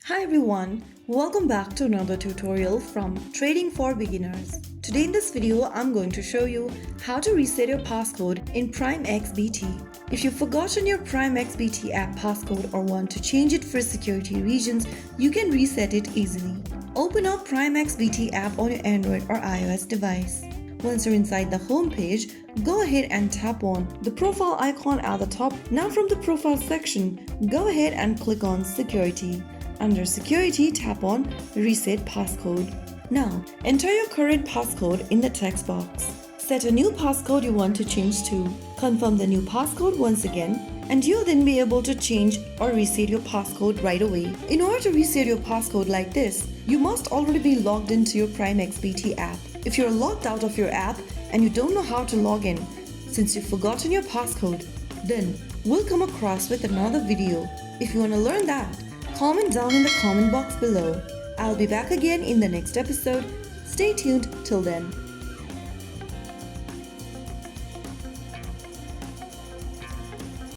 Hi everyone, welcome back to another tutorial from Trading for Beginners. Today in this video, I'm going to show you how to reset your passcode in Prime XBT. If you've forgotten your Prime XBT app passcode or want to change it for security reasons, you can reset it easily. Open up Prime XBT app on your Android or iOS device. Once you're inside the home page, go ahead and tap on the profile icon at the top. Now from the profile section, go ahead and click on Security. Under Security, tap on Reset Passcode. Now, enter your current passcode in the text box. Set a new passcode you want to change to. Confirm the new passcode once again, and you'll then be able to change or reset your passcode right away. In order to reset your passcode like this, you must already be logged into your Prime XBT app. If you're logged out of your app and you don't know how to log in, since you've forgotten your passcode, then we'll come across with another video. If you want to learn that, comment down in the comment box below. I'll be back again in the next episode. Stay tuned till then.